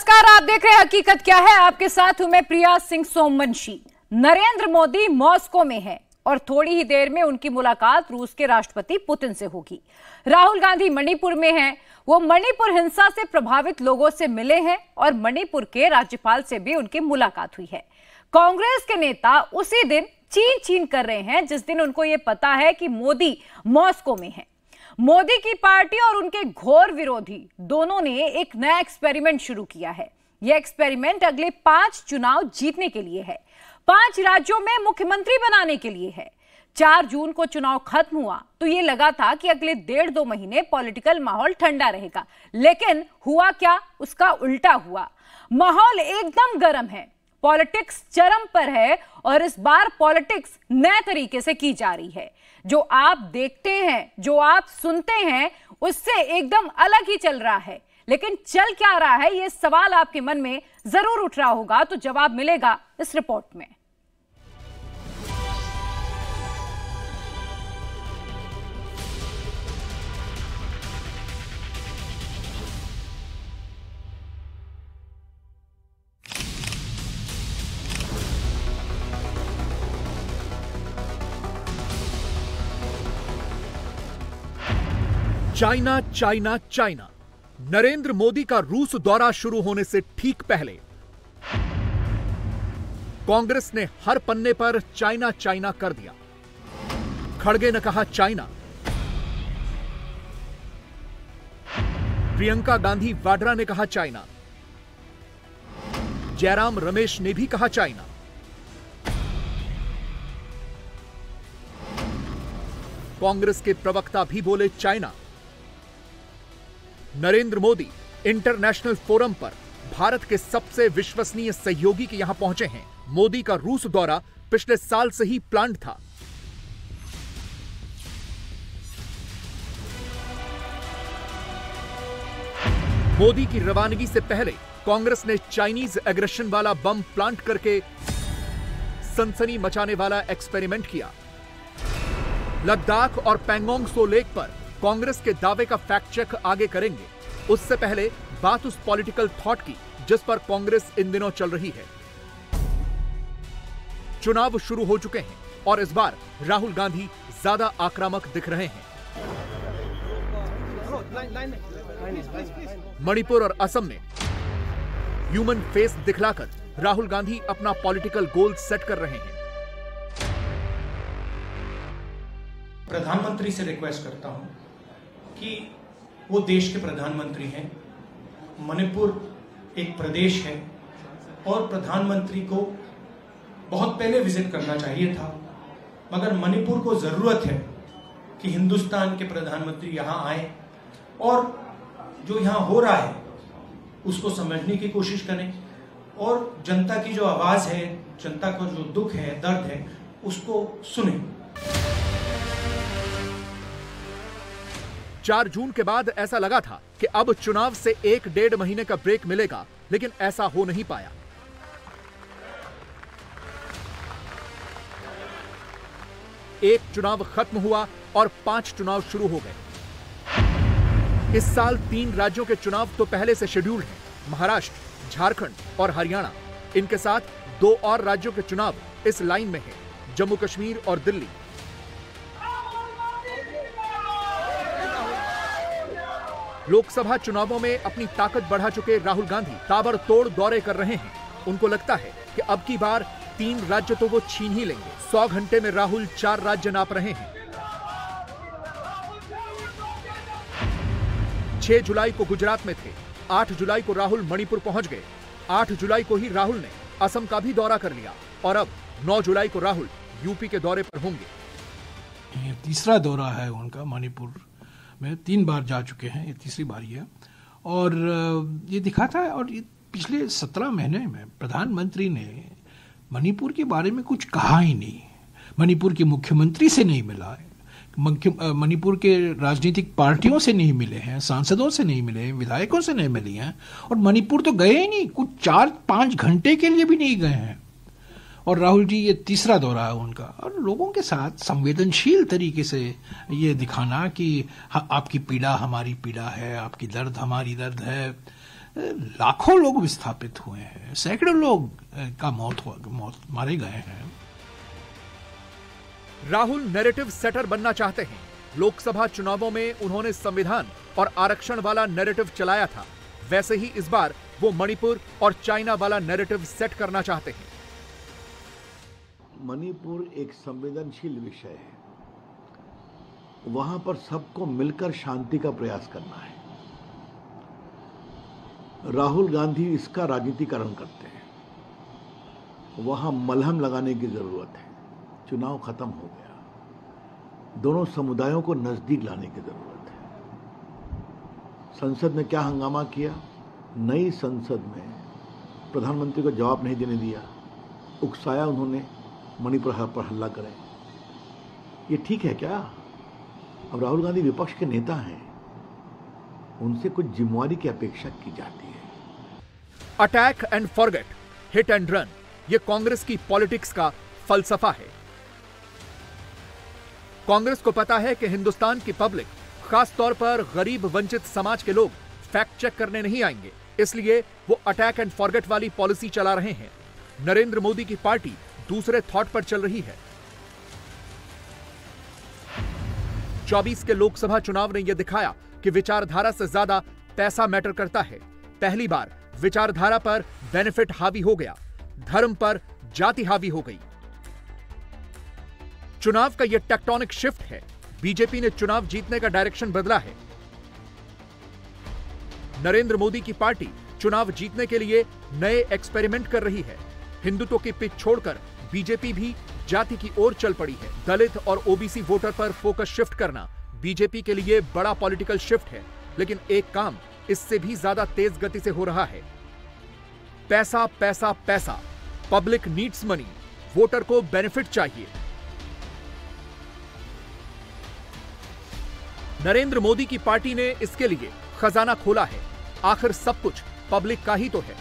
नमस्कार, आप देख रहे हैं हकीकत क्या है। आपके साथ हूं मैं प्रिया सिंह सोमवंशी। नरेंद्र मोदी मॉस्को में है और थोड़ी ही देर में उनकी मुलाकात रूस के राष्ट्रपति पुतिन से होगी। राहुल गांधी मणिपुर में हैं। वो मणिपुर हिंसा से प्रभावित लोगों से मिले हैं और मणिपुर के राज्यपाल से भी उनकी मुलाकात हुई है। कांग्रेस के नेता उसी दिन चीन कर रहे हैं जिस दिन उनको ये पता है कि मोदी मॉस्को में है। मोदी की पार्टी और उनके घोर विरोधी दोनों ने एक नया एक्सपेरिमेंट शुरू किया है। यह एक्सपेरिमेंट अगले 5 चुनाव जीतने के लिए है, 5 राज्यों में मुख्यमंत्री बनाने के लिए है। 4 जून को चुनाव खत्म हुआ तो यह लगा था कि अगले 1.5-2 महीने पॉलिटिकल माहौल ठंडा रहेगा, लेकिन हुआ क्या? उसका उल्टा हुआ। माहौल एकदम गर्म है, पॉलिटिक्स चरम पर है और इस बार पॉलिटिक्स नए तरीके से की जा रही है। जो आप देखते हैं, जो आप सुनते हैं, उससे एकदम अलग ही चल रहा है। लेकिन चल क्या रहा है, यह सवाल आपके मन में जरूर उठ रहा होगा, तो जवाब मिलेगा इस रिपोर्ट में। China China China. Narendra Modi का रूस दौरा शुरू होने से ठीक पहले कांग्रेस ने हर पन्ने पर चाइना चाइना कर दिया। खड़गे ने कहा चाइना, प्रियंका गांधी वाड्रा ने कहा चाइना, जयराम रमेश ने भी कहा चाइना। कांग्रेस के प्रवक्ता भी बोले China. Narendra Modi international forum पर भारत के सबसे विश्वसनीय सहयोगी के यहां पहुंचे हैं। मोदी का रूस दौरा पिछले साल से ही प्लान था। मोदी की रवानगी से पहले कांग्रेस ने चाइनीज एग्रेशन वाला बम प्लांट करके सनसनी मचाने वाला एक्सपेरिमेंट किया। लद्दाख और पैंगोंग सो लेक पर कांग्रेस के दावे का फैक्ट चेक आगे करेंगे। उससे पहले बात उस पॉलिटिकल थॉट की जिस पर कांग्रेस इन दिनों चल रही है। चुनाव शुरू हो चुके हैं और इस बार राहुल गांधी ज्यादा आक्रामक दिख रहे हैं। मणिपुर और असम में ह्यूमन फेस दिखलाकर राहुल गांधी अपना पॉलिटिकल गोल सेट कर रहे हैं। प्रधानमंत्री से रिक्वेस्ट करता हूं कि वो देश के प्रधानमंत्री हैं, मणिपुर एक प्रदेश है और प्रधानमंत्री को बहुत पहले विजिट करना चाहिए था, मगर मणिपुर को जरूरत है कि हिंदुस्तान के प्रधानमंत्री यहां आए और जो यहां हो रहा है उसको समझने की कोशिश करें और जनता की जो आवाज है, जनता का जो दुख है, दर्द है, उसको सुने। 4 जून के बाद ऐसा लगा था कि अब चुनाव से 1-1.5 महीने का ब्रेक मिलेगा, लेकिन ऐसा हो नहीं पाया। एक चुनाव खत्म हुआ और 5 चुनाव शुरू हो गए। इस साल 3 राज्यों के चुनाव तो पहले से शेड्यूल्ड हैं, महाराष्ट्र, झारखंड और हरियाणा। इनके साथ 2 और राज्यों के चुनाव इस लाइन में हैं, जम्मू कश्मीर और दिल्ली। लोकसभा चुनावों में अपनी ताकत बढ़ा चुके राहुल गांधी ताबड़तोड़ दौरे कर रहे हैं। उनको लगता है कि अब की बार 3 राज्य तो वो छीन ही लेंगे। 100 घंटे में राहुल 4 राज्य नाप रहे हैं। 6 जुलाई को गुजरात में थे, 8 जुलाई को राहुल मणिपुर पहुंच गए, 8 जुलाई को ही राहुल ने असम का भी दौरा कर लिया और अब 9 जुलाई को राहुल यूपी के दौरे पर होंगे। ये तीसरा दौरा है उनका। मणिपुर में 3 बार जा चुके हैं, ये तीसरी बारी है और ये दिखाता है। और पिछले 17 महीने में प्रधानमंत्री ने मणिपुर के बारे में कुछ कहा ही नहीं। मणिपुर के मुख्यमंत्री से नहीं मिला है, मणिपुर के राजनीतिक पार्टियों से नहीं मिले हैं, सांसदों से नहीं मिले हैं, विधायकों से नहीं मिली हैं और मणिपुर तो गए ही नहीं, कुछ 4-5 घंटे के लिए भी नहीं गए हैं। और राहुल जी ये तीसरा दौरा है उनका और लोगों के साथ संवेदनशील तरीके से ये दिखाना कि आपकी पीड़ा हमारी पीड़ा है, आपकी दर्द हमारी दर्द है, लाखों लोग विस्थापित हुए हैं, सैकड़ों लोग का मौत मारे गए हैं। राहुल नैरेटिव सेटर बनना चाहते हैं। लोकसभा चुनावों में उन्होंने संविधान और आरक्षण वाला नैरेटिव चलाया था, वैसे ही इस बार वो मणिपुर और चाइना वाला नैरेटिव सेट करना चाहते हैं। मणिपुर एक संवेदनशील विषय है, वहां पर सबको मिलकर शांति का प्रयास करना है। राहुल गांधी इसका राजनीतिकरण करते हैं, वहां मलहम लगाने की जरूरत है। चुनाव खत्म हो गया, दोनों समुदायों को नजदीक लाने की जरूरत है। संसद ने क्या हंगामा किया, नई संसद में प्रधानमंत्री को जवाब नहीं देने दिया, उकसाया उन्होंने मणिपुर पर हमला करें। ये ठीक है क्या? अब राहुल गांधी विपक्ष के नेता हैं, उनसे कुछ जिम्मेवारी की अपेक्षा की जाती है। Attack and forget, hit and run, ये कांग्रेस की पॉलिटिक्स का फलसफा है। कांग्रेस को पता है कि हिंदुस्तान की पब्लिक, खास तौर पर गरीब वंचित समाज के लोग फैक्ट चेक करने नहीं आएंगे, इसलिए वो अटैक एंड फॉरगेट वाली पॉलिसी चला रहे हैं। नरेंद्र मोदी की पार्टी दूसरे थॉट पर चल रही है। 24 के लोकसभा चुनाव ने यह दिखाया कि विचारधारा से ज्यादा पैसा मैटर करता है। पहली बार विचारधारा पर बेनिफिट हावी हो गया, धर्म पर जाति हावी हो गई। चुनाव का यह टेक्टोनिक शिफ्ट है। बीजेपी ने चुनाव जीतने का डायरेक्शन बदला है। नरेंद्र मोदी की पार्टी चुनाव जीतने के लिए नए एक्सपेरिमेंट कर रही है। हिंदुत्व की पिच छोड़कर बीजेपी भी जाति की ओर चल पड़ी है। दलित और ओबीसी वोटर पर फोकस शिफ्ट करना बीजेपी के लिए बड़ा पॉलिटिकल शिफ्ट है, लेकिन एक काम इससे भी ज्यादा तेज गति से हो रहा है। पैसा पैसा पैसा, पब्लिक नीड्स मनी, वोटर को बेनिफिट चाहिए। नरेंद्र मोदी की पार्टी ने इसके लिए खजाना खोला है। आखिर सब कुछ पब्लिक का ही तो है।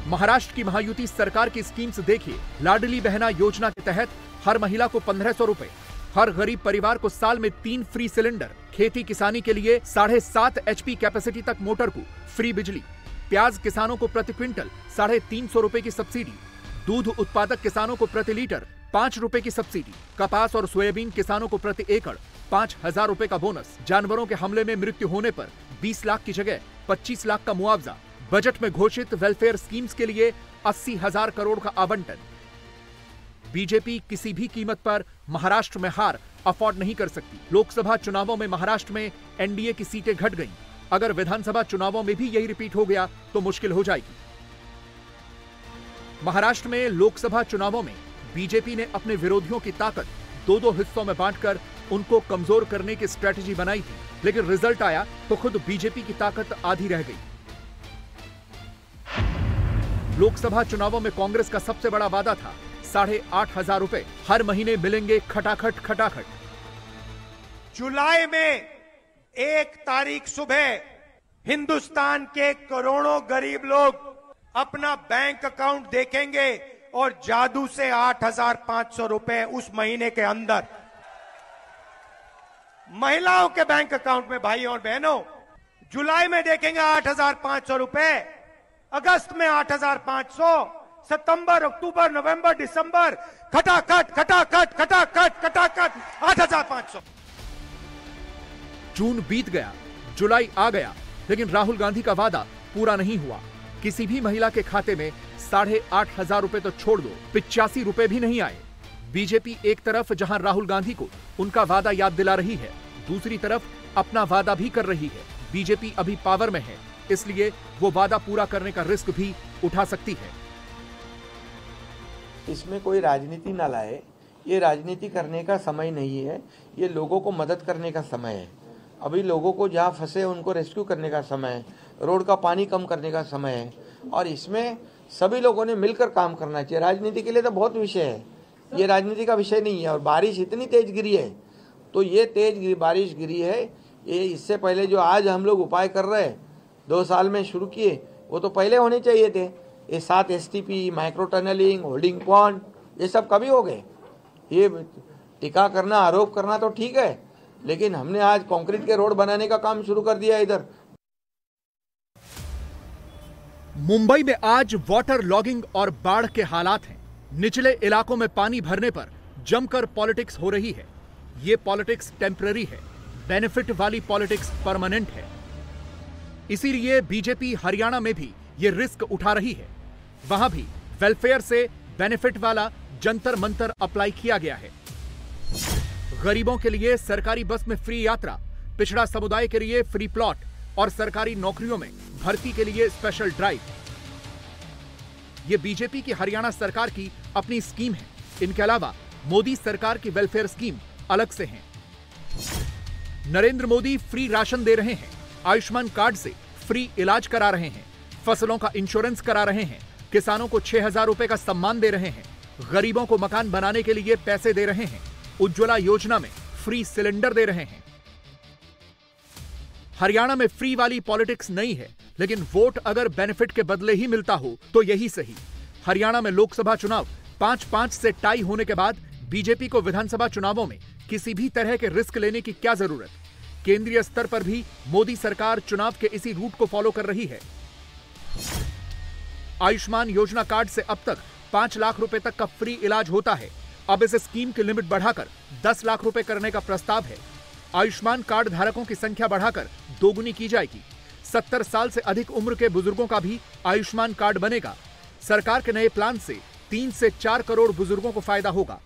महाराष्ट्र की महायुति सरकार की स्कीम्स देखिए। लाडली बहना योजना के तहत हर महिला को 1500 रुपए, हर गरीब परिवार को साल में 3 फ्री सिलेंडर, खेती किसानी के लिए 7.5 HP कैपेसिटी तक मोटर को फ्री बिजली, प्याज किसानों को प्रति क्विंटल 350 रुपए की सब्सिडी, दूध उत्पादक किसानों को प्रति लीटर 5 रुपए की सब्सिडी, कपास और सोयाबीन किसानों को प्रति एकड़ 5000 रुपए का बोनस, जानवरों के हमले में मृत्यु होने पर 20 लाख की जगह 25 लाख का मुआवजा, बजट में घोषित वेलफेयर स्कीम्स के लिए 80,000 करोड़ का आवंटन। बीजेपी किसी भी कीमत पर महाराष्ट्र में हार अफोर्ड नहीं कर सकती। लोकसभा चुनावों में महाराष्ट्र में एनडीए की सीटें घट गईं। अगर विधानसभा चुनावों में भी यही रिपीट हो गया तो मुश्किल हो जाएगी। महाराष्ट्र में लोकसभा चुनावों में बीजेपी ने अपने विरोधियों की ताकत 2-2 हिस्सों में बांटकर उनको कमजोर करने की स्ट्रेटजी बनाई थी, लेकिन रिजल्ट आया तो खुद बीजेपी की ताकत आधी रह गई। लोकसभा चुनावों में कांग्रेस का सबसे बड़ा वादा था 8,500 रुपए हर महीने मिलेंगे खटाखट खटाखट। जुलाई में 1 तारीख सुबह हिंदुस्तान के करोड़ों गरीब लोग अपना बैंक अकाउंट देखेंगे और जादू से 8,500 रुपए उस महीने के अंदर महिलाओं के बैंक अकाउंट में, भाइयों और बहनों, जुलाई में देखेंगे 8,500 रुपए, अगस्त में 8,500, सितंबर, अक्टूबर, नवंबर, दिसंबर खटाखट खटाखट खटाखट खटाखट 8,500। जून बीत गया, जुलाई आ गया, लेकिन राहुल गांधी का वादा पूरा नहीं हुआ। किसी भी महिला के खाते में 8,500 रुपए तो छोड़ दो, 85 रुपए भी नहीं आए। बीजेपी एक तरफ जहां राहुल गांधी को उनका वादा याद दिला रही है, दूसरी तरफ अपना वादा भी कर रही है। बीजेपी अभी पावर में है, इसलिए वो वादा पूरा करने का रिस्क भी उठा सकती है। इसमें कोई राजनीति ना लाए, ये राजनीति करने का समय नहीं है, ये लोगों को मदद करने का समय है। अभी लोगों को जहाँ फंसे उनको रेस्क्यू करने का समय है, रोड का पानी कम करने का समय है, और इसमें सभी लोगों ने मिलकर काम करना चाहिए। राजनीति के लिए तो बहुत विषय है, ये राजनीति का विषय नहीं है। और बारिश इतनी तेज गिरी है, तो ये तेज बारिश गिरी है, ये इससे पहले जो आज हम लोग उपाय कर रहे हैं 2 साल में शुरू किए, वो तो पहले होने चाहिए थे। ये 7 STP, micro tunnelling, holding pond, ये सब कभी हो गए? ये टीका करना, आरोप करना तो ठीक है, लेकिन हमने आज कंक्रीट के रोड बनाने का काम शुरू कर दिया इधर। मुंबई में आज वाटर लॉगिंग और बाढ़ के हालात हैं। निचले इलाकों में पानी भरने पर जमकर पॉलिटिक्स हो रही है। ये पॉलिटिक्स टेम्पररी है, बेनिफिट वाली पॉलिटिक्स परमानेंट है। इसीलिए बीजेपी हरियाणा में भी ये रिस्क उठा रही है। वहां भी वेलफेयर से बेनिफिट वाला जंतर मंतर अप्लाई किया गया है। गरीबों के लिए सरकारी बस में फ्री यात्रा, पिछड़ा समुदाय के लिए फ्री प्लॉट और सरकारी नौकरियों में भर्ती के लिए स्पेशल ड्राइव। यह बीजेपी की हरियाणा सरकार की अपनी स्कीम है। इनके अलावा मोदी सरकार की वेलफेयर स्कीम अलग से है। नरेंद्र मोदी फ्री राशन दे रहे हैं, आयुष्मान कार्ड से फ्री इलाज करा रहे हैं, फसलों का इंश्योरेंस करा रहे हैं, किसानों को 6,000 रुपए का सम्मान दे रहे हैं, गरीबों को मकान बनाने के लिए पैसे दे रहे हैं, उज्ज्वला योजना में फ्री सिलेंडर दे रहे हैं। हरियाणा में फ्री वाली पॉलिटिक्स नहीं है, लेकिन वोट अगर बेनिफिट के बदले ही मिलता हो तो यही सही। हरियाणा में लोकसभा चुनाव 5-5 से टाई होने के बाद बीजेपी को विधानसभा चुनावों में किसी भी तरह के रिस्क लेने की क्या जरूरत? केंद्रीय स्तर पर भी मोदी सरकार चुनाव के इसी रूट को फॉलो कर रही है। आयुष्मान योजना कार्ड से अब तक 5 लाख रुपए तक का फ्री इलाज होता है। अब इस स्कीम की लिमिट बढ़ाकर 10 लाख रुपए करने का प्रस्ताव है। आयुष्मान कार्ड धारकों की संख्या बढ़ाकर दोगुनी की जाएगी। 70 साल से अधिक उम्र के बुजुर्गों का भी आयुष्मान कार्ड बनेगा। सरकार के नए प्लान से 3 से 4 करोड़ बुजुर्गों को फायदा होगा।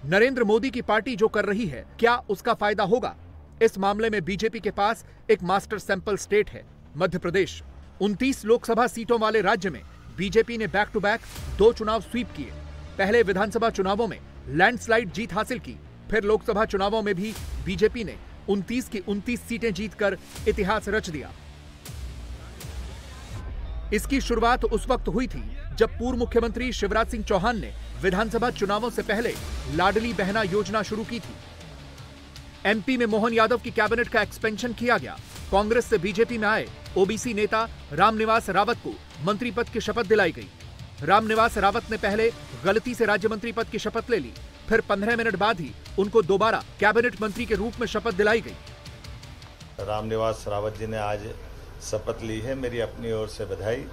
नरेंद्र मोदी की पार्टी जो कर रही है, क्या उसका फायदा होगा? इस मामले में बीजेपी के पास एक मास्टर सैंपल स्टेट है, मध्य प्रदेश। 29 लोकसभा सीटों वाले राज्य में बीजेपी ने बैक टू बैक 2 चुनाव स्वीप किए। पहले विधानसभा चुनावों में लैंडस्लाइड जीत हासिल की, फिर लोकसभा चुनावों में भी बीजेपी ने 29 की 29 सीटें जीतकर इतिहास रच दिया। इसकी शुरुआत उस वक्त हुई थी जब पूर्व मुख्यमंत्री शिवराज सिंह चौहान ने विधानसभा चुनावों से पहले लाडली बहना योजना शुरू की थी। एमपी में मोहन यादव की कैबिनेट का एक्सपेंशन किया गया। कांग्रेस से बीजेपी में आए ओबीसी नेता रामनिवास रावत को मंत्री पद की शपथ दिलाई गई। रामनिवास रावत ने पहले गलती से राज्य मंत्री पद की शपथ ले ली, फिर 15 मिनट बाद ही उनको दोबारा कैबिनेट मंत्री के रूप में शपथ दिलाई गई। रामनिवास रावत जी ने आज शपथ ली है, मेरी अपनी ओर से बधाई।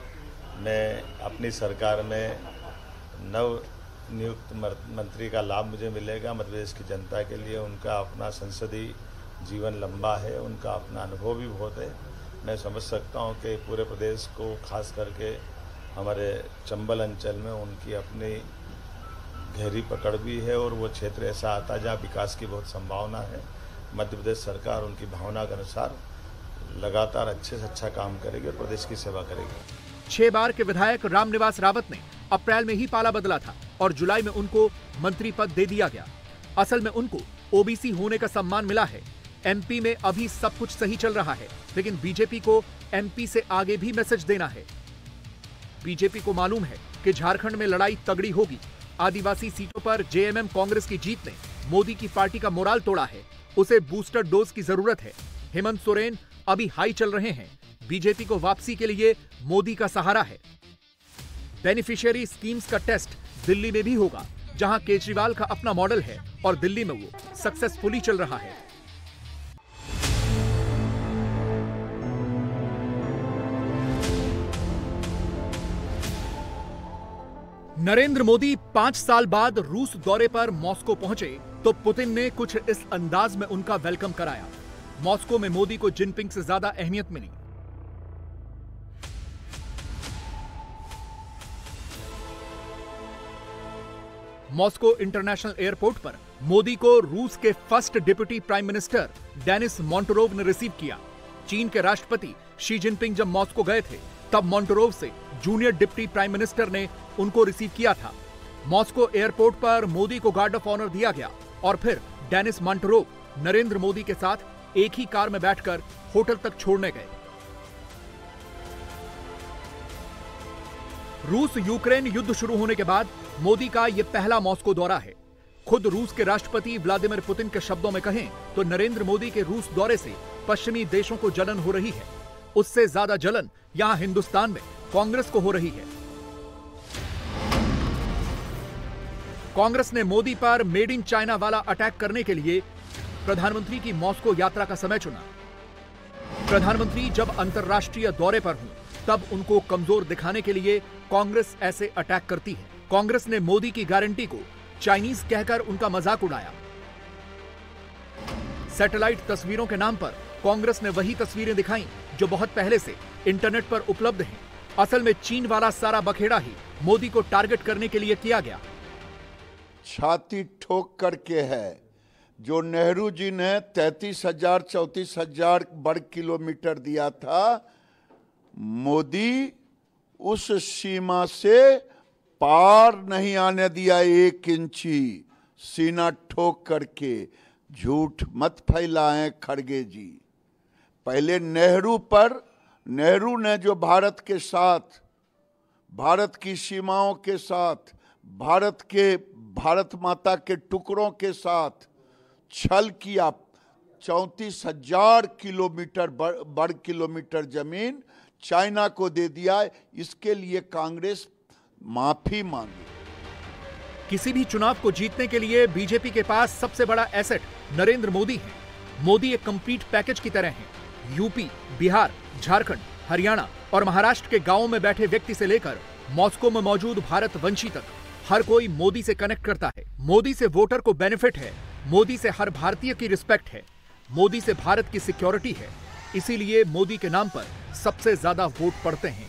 मैं अपनी सरकार में नव नियुक्त मंत्री का लाभ मुझे मिलेगा। मध्य प्रदेश की जनता के लिए उनका अपना संसदीय जीवन लंबा है, उनका अपना अनुभव भी बहुत है। मैं समझ सकता हूं कि पूरे प्रदेश को, खास करके हमारे चंबल अंचल में उनकी अपनी गहरी पकड़ भी है और वो क्षेत्र ऐसा आता है जहाँ विकास की बहुत संभावना है। मध्य प्रदेश सरकार उनकी भावना के अनुसार लगातार अच्छे से अच्छा काम करेगी और प्रदेश की सेवा करेगी। 6 बार के विधायक रामनिवास रावत ने अप्रैल में ही पाला बदला था और जुलाई में उनको मंत्री पद दे दिया गया। असल में उनको ओबीसी होने का सम्मान मिला है। एमपी में अभी सब कुछ सही चल रहा है, लेकिन बीजेपी को एमपी से आगे भी मैसेज देना है। बीजेपी को मालूम है कि झारखंड में लड़ाई तगड़ी होगी। आदिवासी सीटों पर जेएमएम कांग्रेस की जीत ने मोदी की पार्टी का मोराल तोड़ा है। उसे बूस्टर डोज की जरूरत है। हेमंत सोरेन अभी हाई चल रहे हैं। बीजेपी को वापसी के लिए मोदी का सहारा है। बेनिफिशियरी स्कीम्स का टेस्ट दिल्ली में भी होगा, जहां केजरीवाल का अपना मॉडल है और दिल्ली में वो सक्सेसफुली चल रहा है। नरेंद्र मोदी 5 साल बाद रूस दौरे पर मॉस्को पहुंचे तो पुतिन ने कुछ इस अंदाज में उनका वेलकम कराया। मॉस्को में मोदी को जिनपिंग से ज्यादा अहमियत मिली। मॉस्को इंटरनेशनल एयरपोर्ट पर मोदी को रूस के first deputy prime minister Denis Manturov ने रिसीव किया। चीन के राष्ट्रपति शी जिनपिंग जब मॉस्को गए थे, तब मोंटोरोव से जूनियर डिप्टी प्राइम मिनिस्टर ने उनको रिसीव किया था। मॉस्को एयरपोर्ट पर मोदी को गार्ड ऑफ ऑनर दिया गया और फिर डेनिस मोंटोरोव नरेंद्र मोदी के साथ एक ही कार में बैठकर होटल तक छोड़ने गए। रूस यूक्रेन युद्ध शुरू होने के बाद मोदी का यह पहला मॉस्को दौरा है। खुद रूस के राष्ट्रपति व्लादिमीर पुतिन के शब्दों में कहें तो नरेंद्र मोदी के रूस दौरे से पश्चिमी देशों को जलन हो रही है। उससे ज्यादा जलन यहां हिंदुस्तान में कांग्रेस को हो रही है। कांग्रेस ने मोदी पर मेड इन चाइना वाला अटैक करने के लिए प्रधानमंत्री की मॉस्को यात्रा का समय चुना। प्रधानमंत्री जब अंतर्राष्ट्रीय दौरे पर हों तब उनको कमजोर दिखाने के लिए कांग्रेस ऐसे अटैक करती है। कांग्रेस ने मोदी की गारंटी को चाइनीज कहकर उनका मजाक उड़ाया। सैटेलाइट तस्वीरों के नाम पर कांग्रेस ने वही तस्वीरें दिखाई जो बहुत पहले से इंटरनेट पर उपलब्ध हैं। असल में चीन वाला सारा बखेड़ा ही मोदी को टारगेट करने के लिए किया गया। छाती ठोक करके है जो नेहरू जी ने 33,000-34,000 वर्ग किलोमीटर दिया था, मोदी उस सीमा से पार नहीं आने दिया 1 इंची। सीना ठोक करके झूठ मत फैलाएं खड़गे जी। पहले नेहरू ने जो भारत के साथ, भारत की सीमाओं के साथ, भारत माता के टुकड़ों के साथ छल किया, 34,000 किलोमीटर वर्ग किलोमीटर जमीन चाइना को दे दिया। इसके लिए कांग्रेस माफी मांगी। किसी भी चुनाव को जीतने के लिए बीजेपी के पास सबसे बड़ा एसेट नरेंद्र मोदी है। मोदी एक कंप्लीट पैकेज की तरह हैं। यूपी, बिहार, झारखंड, हरियाणा और महाराष्ट्र के गांवों में बैठे व्यक्ति से लेकर मॉस्को में मौजूद भारतवंशी तक हर कोई मोदी से कनेक्ट करता है। मोदी से वोटर को बेनिफिट है, मोदी से हर भारतीय की रिस्पेक्ट है, मोदी से भारत की सिक्योरिटी है। इसीलिए मोदी के नाम पर सबसे ज्यादा वोट पड़ते हैं।